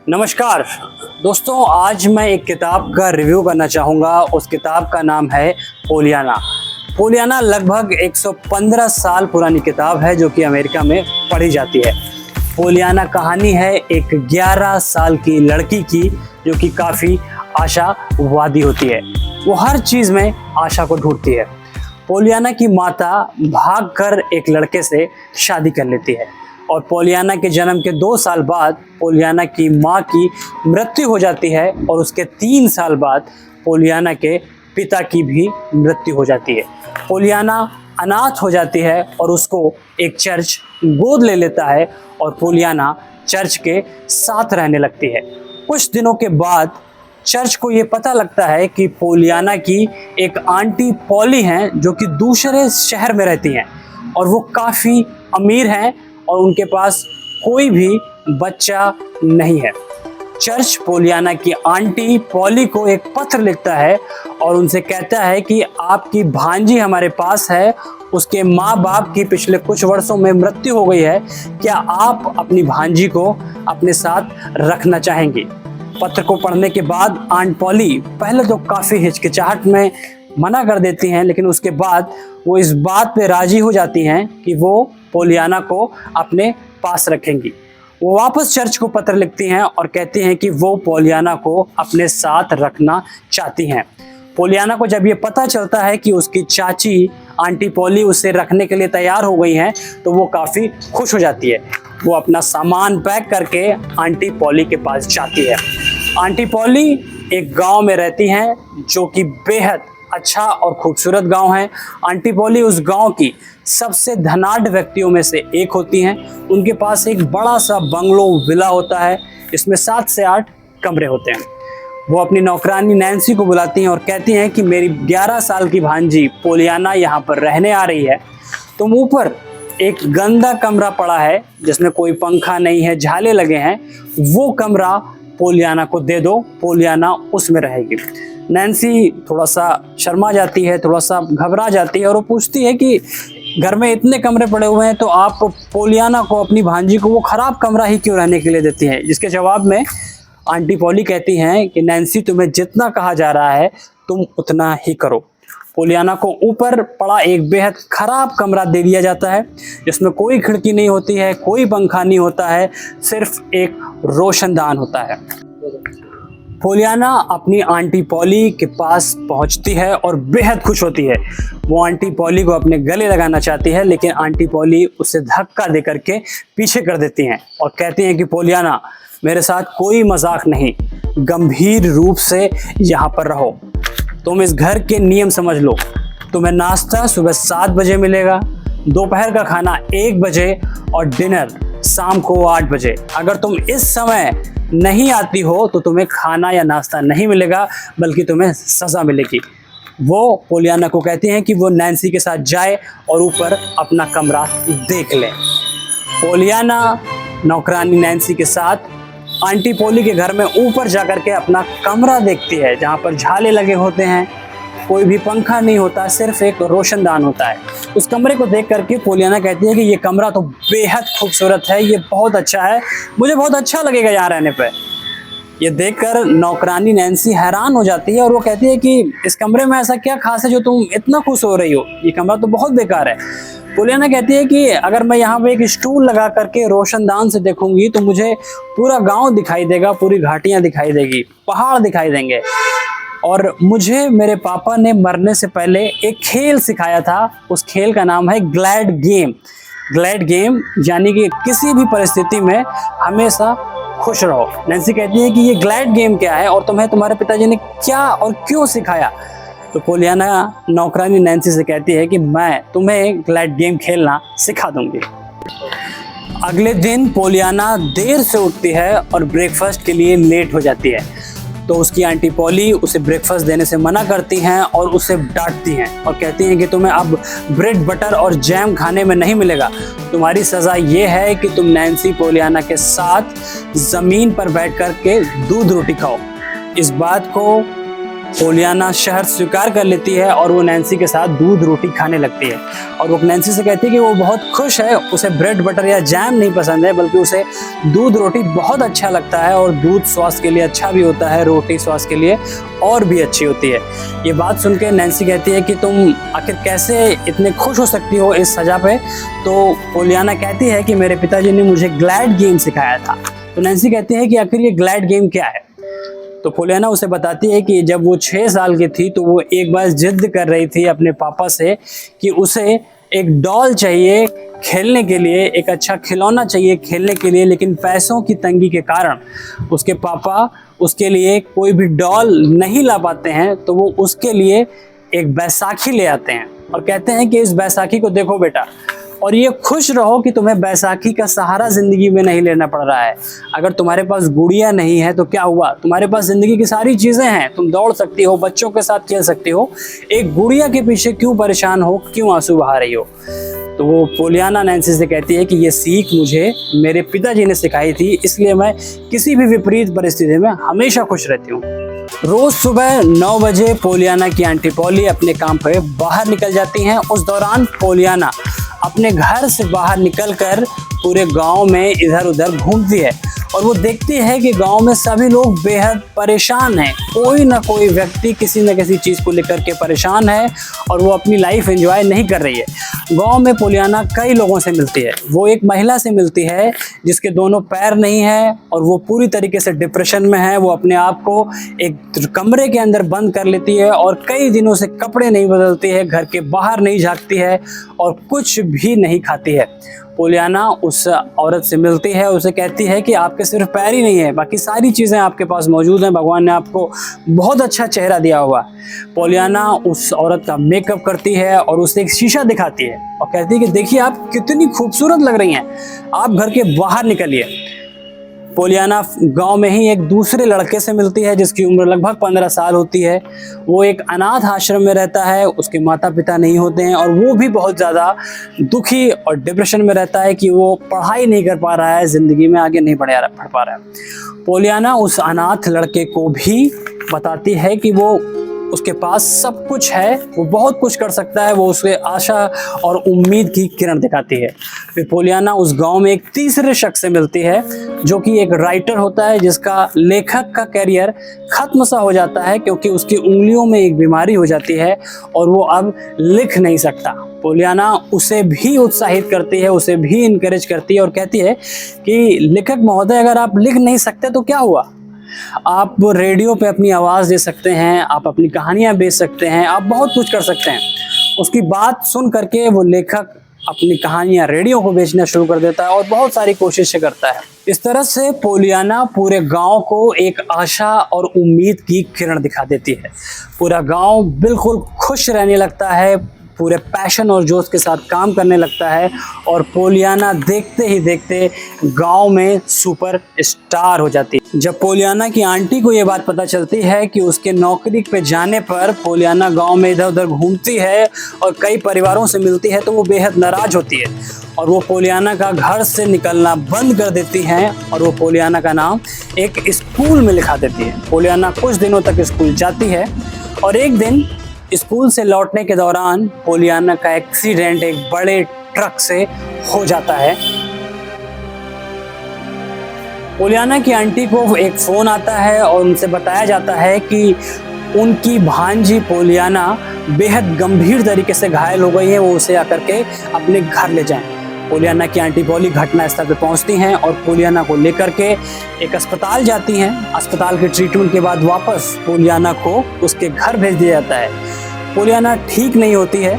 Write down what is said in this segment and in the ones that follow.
नमस्कार दोस्तों, आज मैं एक किताब का रिव्यू करना चाहूँगा। उस किताब का नाम है पोलियाना। पोलियाना लगभग 115 साल पुरानी किताब है जो कि अमेरिका में पढ़ी जाती है। पोलियाना कहानी है एक 11 साल की लड़की की जो कि काफ़ी आशावादी होती है। वो हर चीज़ में आशा को ढूंढती है। पोलियाना की माता भागकर एक लड़के से शादी कर लेती है और पोलियाना के जन्म के 2 साल बाद पोलियाना की मां की मृत्यु हो जाती है और उसके 3 साल बाद पोलियाना के पिता की भी मृत्यु हो जाती है। पोलियाना अनाथ हो जाती है और उसको एक चर्च गोद ले लेता है और पोलियाना चर्च के साथ रहने लगती है। कुछ दिनों के बाद चर्च को ये पता लगता है कि पोलियाना की एक आंटी पॉली हैं जो कि दूसरे शहर में रहती हैं और वो काफ़ी अमीर हैं और उनके पास कोई भी बच्चा नहीं है। चर्च पोलियाना की आंटी पॉली को एक पत्र लिखता है और उनसे कहता है कि आपकी भांजी हमारे पास है, उसके माँ बाप की पिछले कुछ वर्षों में मृत्यु हो गई है, क्या आप अपनी भांजी को अपने साथ रखना चाहेंगी। पत्र को पढ़ने के बाद आंट पॉली पहले तो काफ़ी हिचकिचाहट में मना कर देती हैं, लेकिन उसके बाद वो इस बात पे राजी हो जाती हैं कि वो पोलियाना को अपने पास रखेंगी। वो वापस चर्च को पत्र लिखती हैं और कहती हैं कि वो पोलियाना को अपने साथ रखना चाहती हैं। पोलियाना को जब ये पता चलता है कि उसकी चाची आंटी पॉली उसे रखने के लिए तैयार हो गई हैं तो वो काफ़ी खुश हो जाती है। वो अपना सामान पैक करके आंटी पॉली के पास जाती है। आंटी पॉली एक गांव में रहती हैं जो कि बेहद अच्छा और खूबसूरत गांव है। आंटी पॉली उस गांव की सबसे धनाढ्य व्यक्तियों में से एक होती हैं। उनके पास एक बड़ा सा बंगलो विला होता है, इसमें 7 से 8 कमरे होते हैं। वो अपनी नौकरानी नैन्सी को बुलाती हैं और कहती हैं कि मेरी 11 साल की भांजी पोलियाना यहाँ पर रहने आ रही है। तुम ऊपर एक गंदा कमरा पड़ा है जिसमें कोई पंखा नहीं है, झाले लगे हैं, वो कमरा पोलियाना को दे दो, पोलियाना उसमें रहेगी। नैन्सी थोड़ा सा शर्मा जाती है, थोड़ा सा घबरा जाती है और वो पूछती है कि घर में इतने कमरे पड़े हुए हैं तो आप पोलियाना को, अपनी भांजी को, वो ख़राब कमरा ही क्यों रहने के लिए देती हैं। जिसके जवाब में आंटी पॉली कहती हैं कि नैन्सी, तुम्हें जितना कहा जा रहा है तुम उतना ही करो। पोलियाना को ऊपर पड़ा एक बेहद ख़राब कमरा दे दिया जाता है जिसमें कोई खिड़की नहीं होती है, कोई पंखा नहीं होता है, सिर्फ एक रोशनदान होता है। पोलियाना अपनी आंटी पॉली के पास पहुंचती है और बेहद खुश होती है। वो आंटी पॉली को अपने गले लगाना चाहती है, लेकिन आंटी पॉली उसे धक्का दे करके पीछे कर देती हैं और कहती हैं कि पोलियाना, मेरे साथ कोई मजाक नहीं, गंभीर रूप से यहाँ पर रहो। तुम इस घर के नियम समझ लो। तुम्हें नाश्ता सुबह 7 बजे मिलेगा, दोपहर का खाना 1 बजे और डिनर शाम को 8 बजे। अगर तुम इस समय नहीं आती हो तो तुम्हें खाना या नाश्ता नहीं मिलेगा, बल्कि तुम्हें सज़ा मिलेगी। वो पोलियाना को कहती हैं कि वो नैन्सी के साथ जाए और ऊपर अपना कमरा देख ले। पोलियाना नौकरानी नैन्सी के साथ आंटी पॉली के घर में ऊपर जाकर के अपना कमरा देखती है जहाँ पर झाले लगे होते हैं, कोई भी पंखा नहीं होता, सिर्फ एक रोशनदान होता है। उस कमरे को देख करके पोलियाना कहती है कि ये कमरा तो बेहद खूबसूरत है, ये बहुत अच्छा है, मुझे बहुत अच्छा लगेगा यहाँ रहने पे। ये देखकर नौकरानी नैन्सी हैरान हो जाती है और वो कहती है कि इस कमरे में ऐसा क्या खास है जो तुम इतना खुश हो रही हो, ये कमरा तो बहुत बेकार है। पोलियाना कहती है कि अगर मैं यहाँ पे एक स्टूल लगा करके रोशनदान से देखूंगी तो मुझे पूरा गांव दिखाई देगा, पूरी घाटियाँ दिखाई देगी, पहाड़ दिखाई देंगे। और मुझे मेरे पापा ने मरने से पहले एक खेल सिखाया था, उस खेल का नाम है ग्लैड गेम। ग्लैड गेम यानी कि किसी भी परिस्थिति में हमेशा खुश रहो। नैन्सी कहती है कि ये ग्लैड गेम क्या है और तुम्हें तुम्हारे पिताजी ने क्या और क्यों सिखाया। तो पोलियाना नौकरानी नैन्सी से कहती है कि मैं तुम्हें ग्लैड गेम खेलना सिखा दूंगी। अगले दिन पोलियाना देर से उठती है और ब्रेकफास्ट के लिए लेट हो जाती है, तो उसकी आंटी पॉली उसे ब्रेकफास्ट देने से मना करती हैं और उसे डांटती हैं और कहती हैं कि तुम्हें अब ब्रेड बटर और जैम खाने में नहीं मिलेगा। तुम्हारी सज़ा ये है कि तुम नैन्सी पोलियाना के साथ ज़मीन पर बैठ कर के दूध रोटी खाओ। इस बात को पोलियाना शहर स्वीकार कर लेती है और वो नैन्सी के साथ दूध रोटी खाने लगती है। और वो नैन्सी से कहती है कि वो बहुत खुश है, उसे ब्रेड बटर या जैम नहीं पसंद है, बल्कि उसे दूध रोटी बहुत अच्छा लगता है और दूध स्वास्थ्य के लिए अच्छा भी होता है, रोटी स्वास्थ्य के लिए और भी अच्छी होती है। ये बात सुन के नैन्सी कहती है कि तुम आखिर कैसे इतने खुश हो सकती हो इस सज़ा पे। तो पोलियाना कहती है कि मेरे पिताजी ने मुझे ग्लैड गेम सिखाया था। तो नैन्सी कहती है कि आखिर ये ग्लैड गेम क्या है। तो पोलियाना उसे बताती है कि जब वो 6 साल की थी तो वो एक बार जिद कर रही थी अपने पापा से कि उसे एक डॉल चाहिए खेलने के लिए, एक अच्छा खिलौना चाहिए खेलने के लिए, लेकिन पैसों की तंगी के कारण उसके पापा उसके लिए कोई भी डॉल नहीं ला पाते हैं। तो वो उसके लिए एक बैसाखी ले आते हैं और कहते हैं कि इस बैसाखी को देखो बेटा, और ये खुश रहो कि तुम्हें बैसाखी का सहारा ज़िंदगी में नहीं लेना पड़ रहा है। अगर तुम्हारे पास गुड़िया नहीं है तो क्या हुआ, तुम्हारे पास ज़िंदगी की सारी चीज़ें हैं, तुम दौड़ सकती हो, बच्चों के साथ खेल सकती हो, एक गुड़िया के पीछे क्यों परेशान हो, क्यों आंसू बहा रही हो। तो वो पोलियाना नैन्सी से कहती है कि ये सीख मुझे मेरे पिताजी ने सिखाई थी, इसलिए मैं किसी भी विपरीत परिस्थिति में हमेशा खुश रहती हूँ। रोज सुबह 9 बजे पोलियाना की आंटी पॉली अपने काम पे बाहर निकल जाती हैं। उस दौरान पोलियाना अपने घर से बाहर निकलकर पूरे गांव में इधर उधर घूमती है और वो देखती है कि गांव में सभी लोग बेहद परेशान हैं। कोई ना कोई व्यक्ति किसी न किसी चीज़ को लेकर के परेशान है और वो अपनी लाइफ एंजॉय नहीं कर रही है। गांव में पोलियाना कई लोगों से मिलती है। वो एक महिला से मिलती है जिसके दोनों पैर नहीं है और वो पूरी तरीके से डिप्रेशन में है। वो अपने आप को एक कमरे के अंदर बंद कर लेती है और कई दिनों से कपड़े नहीं बदलती है, घर के बाहर नहीं झाँकती है और कुछ भी नहीं खाती है। पोलियाना उस औरत से मिलती है, उसे कहती है कि आपके सिर्फ पैर ही नहीं है, बाकी सारी चीज़ें आपके पास मौजूद हैं, भगवान ने आपको बहुत अच्छा चेहरा दिया हुआ। पोलियाना उस औरत का मेकअप करती है और उसे एक शीशा दिखाती है और कहती है कि देखिए आप कितनी खूबसूरत लग रही हैं, आप घर के बाहर निकलिए। पोलियाना गांव में ही एक दूसरे लड़के से मिलती है जिसकी उम्र लगभग 15 साल होती है। वो एक अनाथ आश्रम में रहता है, उसके माता पिता नहीं होते हैं और वो भी बहुत ज़्यादा दुखी और डिप्रेशन में रहता है कि वो पढ़ाई नहीं कर पा रहा है, ज़िंदगी में आगे नहीं बढ़ पा रहा है। पोलियाना उस अनाथ लड़के को भी बताती है कि वो उसके पास सब कुछ है, वो बहुत कुछ कर सकता है। वो उसे आशा और उम्मीद की किरण दिखाती है। फिर पोलियाना उस गांव में एक तीसरे शख्स से मिलती है जो कि एक राइटर होता है जिसका लेखक का करियर खत्म सा हो जाता है क्योंकि उसकी उंगलियों में एक बीमारी हो जाती है और वो अब लिख नहीं सकता। पोलियाना उसे भी उत्साहित करती है, उसे भी इनकरेज करती है और कहती है कि लेखक महोदय, अगर आप लिख नहीं सकते तो क्या हुआ, आप रेडियो पे अपनी आवाज़ दे सकते हैं, आप अपनी कहानियाँ बेच सकते हैं, आप बहुत कुछ कर सकते हैं। उसकी बात सुन करके वो लेखक अपनी कहानियाँ रेडियो को बेचना शुरू कर देता है और बहुत सारी कोशिशें करता है। इस तरह से पोलियाना पूरे गांव को एक आशा और उम्मीद की किरण दिखा देती है। पूरा गांव बिल्कुल खुश रहने लगता है, पूरे पैशन और जोश के साथ काम करने लगता है और पोलियाना देखते ही देखते गांव में सुपर स्टार हो जाती है। जब पोलियाना की आंटी को ये बात पता चलती है कि उसके नौकरी पे जाने पर पोलियाना गांव में इधर उधर घूमती है और कई परिवारों से मिलती है तो वो बेहद नाराज होती है और वो पोलियाना का घर से निकलना बंद कर देती हैं और वो पोलियाना का नाम एक स्कूल में लिखा देती है। पोलियाना कुछ दिनों तक स्कूल जाती है और एक दिन स्कूल से लौटने के दौरान पोलियाना का एक्सीडेंट एक बड़े ट्रक से हो जाता है। पोलियाना की आंटी को एक फ़ोन आता है और उनसे बताया जाता है कि उनकी भांजी पोलियाना बेहद गंभीर तरीके से घायल हो गई है, वो उसे आकर के अपने घर ले जाएं। पोलियाना की आंटी पॉली घटनास्थल पर पहुंचती हैं और पोलियाना को लेकर के एक अस्पताल जाती हैं। अस्पताल के ट्रीटमेंट के बाद वापस पोलियाना को उसके घर भेज दिया जाता है। पोलियाना ठीक नहीं होती है।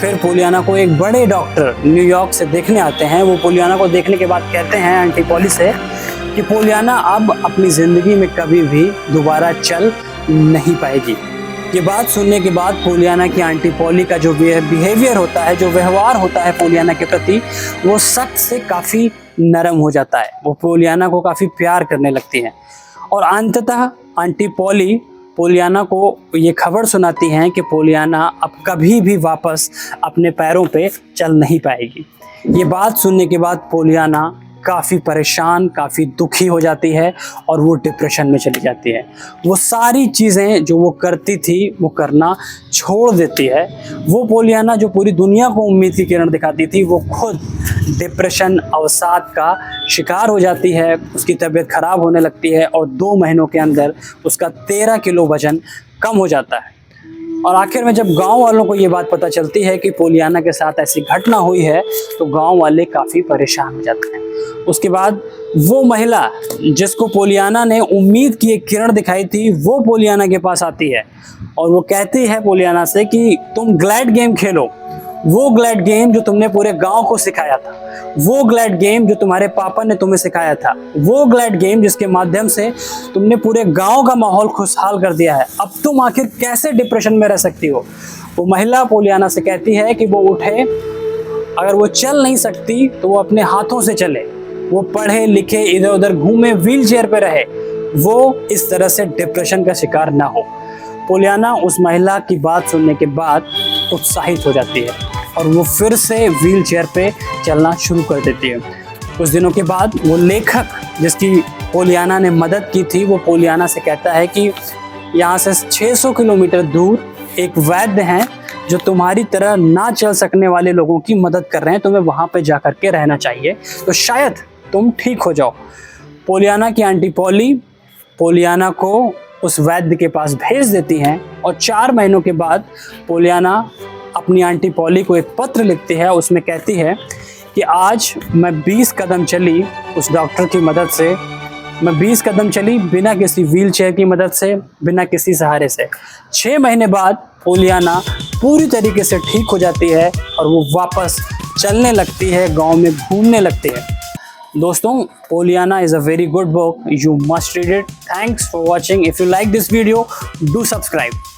फिर पोलियाना को एक बड़े डॉक्टर न्यूयॉर्क से देखने आते हैं। वो पोलियाना को देखने के बाद कहते हैं आंटी पॉली से कि पोलियाना अब अपनी ज़िंदगी में कभी भी दोबारा चल नहीं पाएगी। ये बात सुनने के बाद पोलियाना की आंटी पॉली का जो बिहेवियर होता है, जो व्यवहार होता है पोलियाना के प्रति, वो सख्त से काफ़ी नरम हो जाता है। वो पोलियाना को काफ़ी प्यार करने लगती हैं और अंततः आंटी पॉली पोलियाना को ये खबर सुनाती हैं कि पोलियाना अब कभी भी वापस अपने पैरों पे चल नहीं पाएगी। ये बात सुनने के बाद पोलियाना काफ़ी परेशान, काफ़ी दुखी हो जाती है और वो डिप्रेशन में चली जाती है। वो सारी चीज़ें जो वो करती थी वो करना छोड़ देती है। वो पोलियाना जो पूरी दुनिया को उम्मीद की किरण दिखाती थी, वो खुद डिप्रेशन अवसाद का शिकार हो जाती है। उसकी तबीयत ख़राब होने लगती है और 2 महीनों के अंदर उसका 13 किलो वज़न कम हो जाता है। और आखिर में जब गांव वालों को ये बात पता चलती है कि पोलियाना के साथ ऐसी घटना हुई है, तो गांव वाले काफ़ी परेशान हो जाते हैं। उसके बाद वो महिला जिसको पोलियाना ने उम्मीद की एक किरण दिखाई थी, वो पोलियाना के पास आती है और वो कहती है पोलियाना से कि तुम ग्लैड गेम खेलो, वो ग्लैड गेम जो तुमने पूरे गांव को सिखाया था, वो ग्लैड गेम जो तुम्हारे पापा ने तुम्हें सिखाया था, वो ग्लैड गेम जिसके माध्यम से तुमने पूरे गांव का माहौल खुशहाल कर दिया है। अब तुम आखिर कैसे डिप्रेशन में रह सकती हो? वो महिला पोलियाना से कहती है कि वो उठे, अगर वो चल नहीं सकती तो वो अपने हाथों से चले, वो पढ़े लिखे, इधर उधर घूमे, व्हील चेयर पर रहे, वो इस तरह से डिप्रेशन का शिकार ना हो। पोलियाना उस महिला की बात सुनने के बाद उत्साहित हो जाती है और वो फिर से व्हील चेयर पे चलना शुरू कर देती है। कुछ दिनों के बाद वो लेखक जिसकी पोलियाना ने मदद की थी, वो पोलियाना से कहता है कि यहाँ से 600 किलोमीटर दूर एक वैद्य हैं जो तुम्हारी तरह ना चल सकने वाले लोगों की मदद कर रहे हैं, तुम्हें वहाँ पे जा कर के रहना चाहिए, तो शायद तुम ठीक हो जाओ। पोलियाना की आंटी पॉली पोलियाना को उस वैद्य के पास भेज देती हैं और 4 महीनों के बाद पोलियाना अपनी आंटी पॉली को एक पत्र लिखती है। उसमें कहती है कि आज मैं 20 कदम चली उस डॉक्टर की मदद से, मैं 20 कदम चली बिना किसी व्हील चेयर की मदद से, बिना किसी सहारे से। 6 महीने बाद पोलियाना पूरी तरीके से ठीक हो जाती है और वो वापस चलने लगती है, गांव में घूमने लगती है। दोस्तों, Poliana is a very good book. You must read it. Thanks for watching. If you like this video, do subscribe.